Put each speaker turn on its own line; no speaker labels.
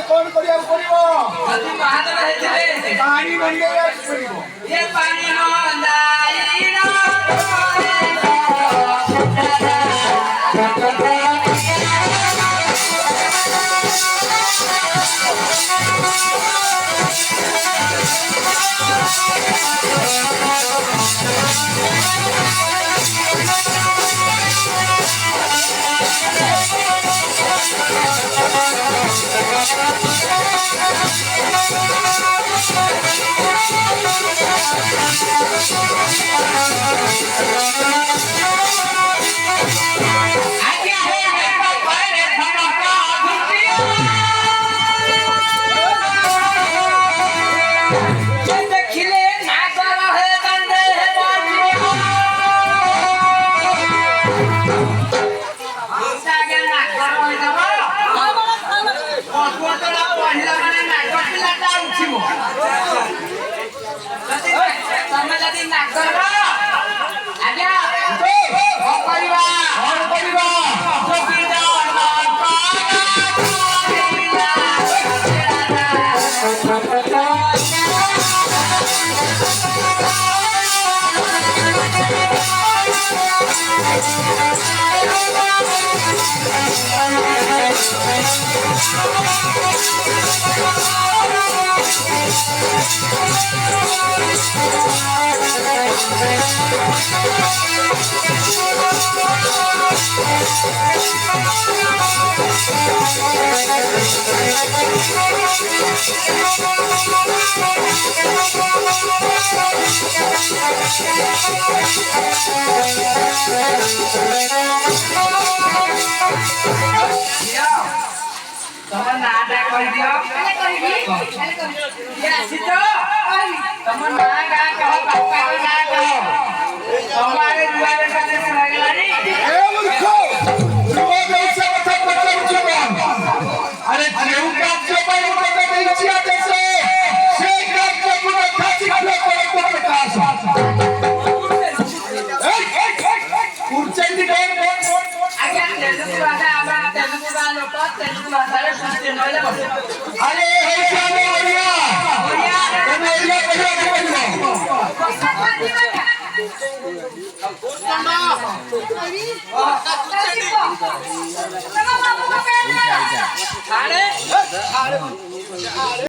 कौन करिया पड़िबो
ଯଦି ମହାଦେବ ହେଇଥିଲେ
पानी मंगेया पड़िबो
ଏ ପାଣି ମନ୍ଦାଇର ଆଜ୍ଞା ହେ ପାଖରେ ସମସ୍ତ ଅଧୁଛି ଦେଖିଲେ ନାଗର ହେ ଦଣ୍ଡେ ହେ ବଞ୍ଚିବ ଆଜ୍ଞା ନାଗର ହୋଇଯିବ ପଶୁତଳା ପଢିଲା ମାନେ ନାଗ ପିଲାଟା ଉଠିବ ତମେ ଯଦି ନାଗର ଆଜ୍ଞା କଣ କରିବା ଗୋବିନ୍ଦ ତମ ନାଁଟା କହିଦିଅ କିଏ ଆସିଛ ତମ ନାଁ ଗାଁ କହ ବାପାର ନାଁ କହ ତମ ଆଗେ ନୂଆ ଦେଖା ଦେଖା ହେଇଗଲାଣି
ए मूर्ख रुवा देश कथा पचारुछु कोन अरे जेउ କାର୍ଯ୍ୟ ପାଇଁ ମୋତେ ଦେଇଛି ଆଦେଶ ସେ କାର୍ଯ୍ୟକୁ ଖାସି ଖାଲି କରतो प्रकाश कुर्चंदी कोण
ଆଜ୍ଞା ତେଲୁଗୁ ଭାଷା ଆମ ତେଲୁଗୁ ଗାଁ ଲୋକ ତେଲୁଗୁ ଭାଷାରେ ସୃଷ୍ଟି ନହେଲେ ବସେ
अरे हे जाने ओरिया
ଓଡ଼ିଆ
ତମେ ଓରିଆ କହିବାକୁ ପଡିବ
ହଁ